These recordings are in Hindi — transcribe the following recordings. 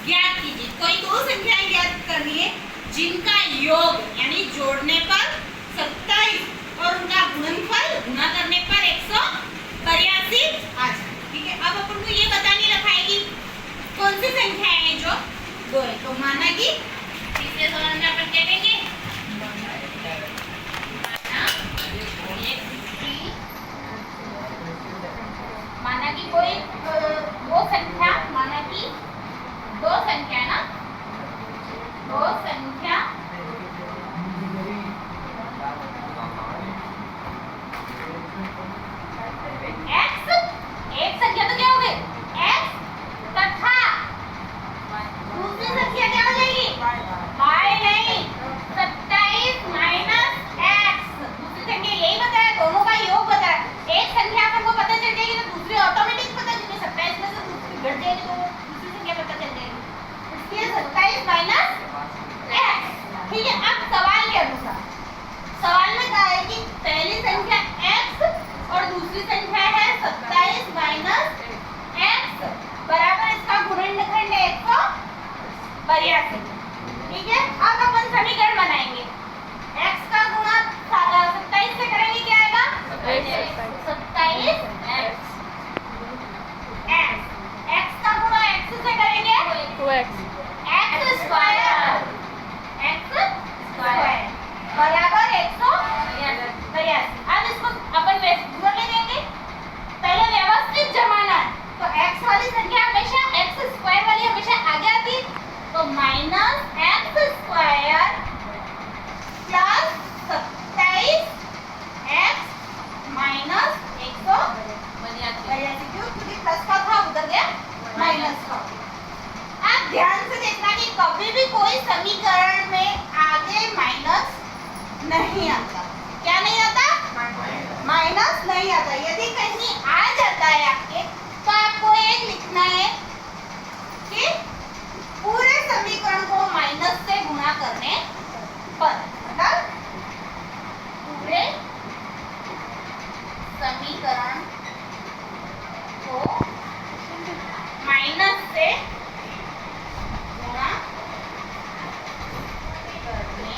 ज्ञात कीजिए। कोई दो संख्याएं ज्ञात करनी है जिनका योग यानी जोड़ने पर 27 और उनका गुणनफल गुणा करने पर 182 आ जाए। ठीक है, अब अपन को ये बतानी रखाएगी कौन सी संख्या है जो दो है। तो माना कि तीसरे सवाल में अपन क्या कहेंगे, माना कि कोई दो संख्या, माना कि दो संख्या ना, दो संख्या x, एक संख्या तो क्या हो गई x तथा दूसरी संख्या क्या हो जाएगी y नहीं 27 माइनस x। दूसरी संख्या यही बताया, दोनों का योग बताया। एक संख्या अपन को पता चल जाएगी तो दूसरी ऑटोमेटिक पता चलेगी। 27 में से दूसरी घट जाएगी तो दूसरी संख्या पता चल जाएगी। इसलिए 27 माइनस x। ठीक है, अब सवाल के अनुसार सवाल में कहा है कि पहली संख्या x और दूसरी संख्या है 27 माइनस x बराबर इसका गुणनखंड है 182। ठीक है, अब अपन समीकरण बनाएंगे। x का गुणा 27 से करेंगे, क्या आएगा 27 x का गुणा x से करेंगे 2x, x स्क्वायर बराबर 182। अब इसको अपन पूरा ले लेंगे। पहले व्यवस्थित जमाना है तो x वाली संख्या हमेशा x स्क्वायर वाली हमेशा आगे आती, तो minus x square plus 27x minus 182, क्योंकि प्लस का था उधर गया माइनस का। आप ध्यान से देखना कि कभी भी कोई समीकरण में आगे माइनस नहीं आता। क्या नहीं आता? माइनस नहीं आता। यदि कहीं आ जाता है आपके तो आपको एक लिखना है कि पूरे समीकरण को माइनस से गुणा करने पर, मतलब पूरे समीकरण को माइनस से गुणा करने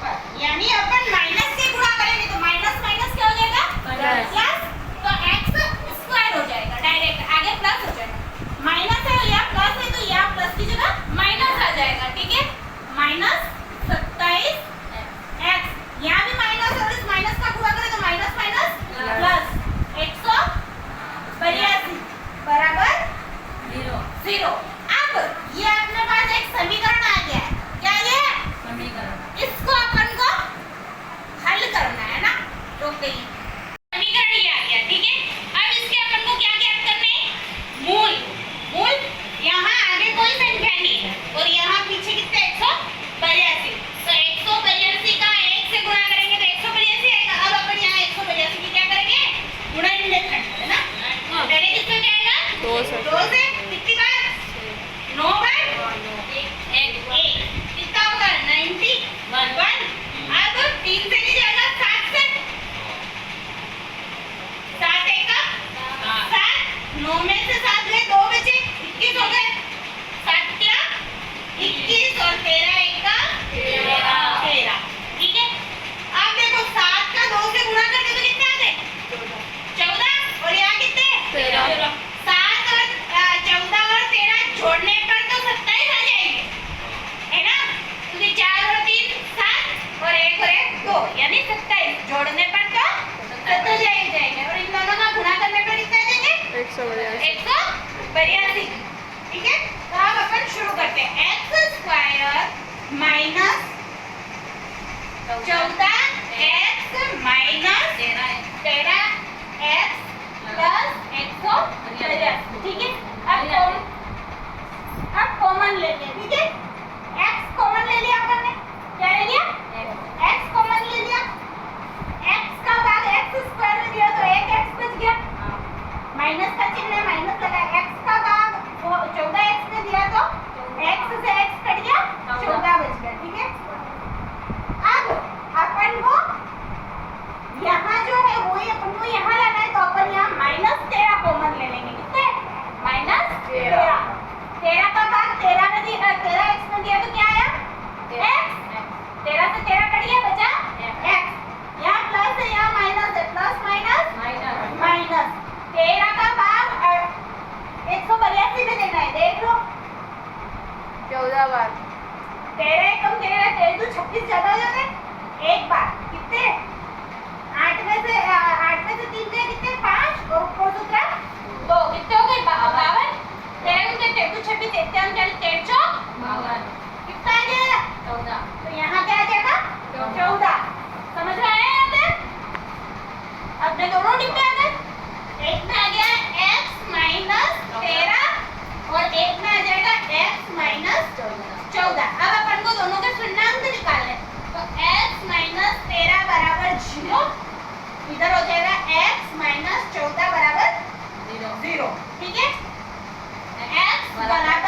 पर, यानी अपन माइनस से गुणा करेंगे तो माइनस माइनस क्या हो जाएगा प्लस, तो x स्क्वायर हो जाएगा, डायरेक्ट आगे प्लस हो जाएगा। माइनस है या प्लस है तो यहाँ प्लस की जगह माइनस आ जाएगा। ठीक है, माइनस 27x, यहाँ भी माइनस और इस माइनस का गुणा करें तो माइनस माइनस प्लस 182 बराबर 0। अब ये अपने पास एक समीकरण आ गया है। क्या ये समीकरण, इसको अपन को हल करना है ना। तो समीकरण ये आ गया। ठीक है, अब इसके अपन को क्या ज्ञात करना है, मूल। मूल यहाँ आगे कोई संख्या नहीं है और यहाँ पीछे कितने 182, तो 182 का 1 से गुणा करेंगे तो 182 आएगा। अब अपन यहाँ 182 की क्या करेंगे, गुणनखंड है ना। पहले किससे क्या आएगा 2 से कितनी बार 9 बार 1 कितना होगा 91। अब 3 से नहीं जाएगा 7 से, 7 1 का 7, 9 में से 7 गए 2 बचे 21 हो गए। 7 क्या 21 और 13 1 का 13। ठीक है, अब देखो 7 का 2 से गुणा करके तो कितने आते 14 और यहाँ कितने 13। 7 और 14 और 13 जोड़ने पर तो 27 आ जाएंगे, है ना, क्योंकि 4 और 3 7 और 1 और 1 2, यानी 27 जोड़ने पर तो 27 जाएंगे और इन दोनों का गुणा करने पर कितना आ जाएंगे 182। ठीक है, तो अब अपन शुरू करते हैं। x square minus 14x minus 13x plus 182। ठीक है, अब कॉमन ले लिया। ठीक है, x कॉमन ले लिया अपन ने, क्या ले लिया x कॉमन ले लिया। x का भाग x स्क्वायर में दिया तो 1x बच गया, माइनस का चिन्ह है माइनस लगा। x का भाग 14x में दिया तो x से x कट गया 14 बच गया। ठीक है, अब अपन को यहाँ जो है वही अपन को यहाँ लाना है तो अपन यहाँ -13 कॉमन ले लेंगे। कितने 26 ज्यादा हो जाते एक बार कितने 8 में से 3 गए कितने 5 और ऊपर दूसरा 2 कितने हो गए 52 तेरह के 26 33 कितना आ जाएगा 14 तो यहाँ क्या आ जाएगा 14 समझ में आया यहाँ पे अब ये दोनों डिब्बे आ गए एक में आ गया x माइनस 13 और एक में आ जाएगा x माइनस 14 अब अपन को दोनों के शून्यांक निकालने तो x माइनस 13 बराबर 0 इधर हो जाएगा x माइनस 14 बराबर 0 ठीक है x बराबर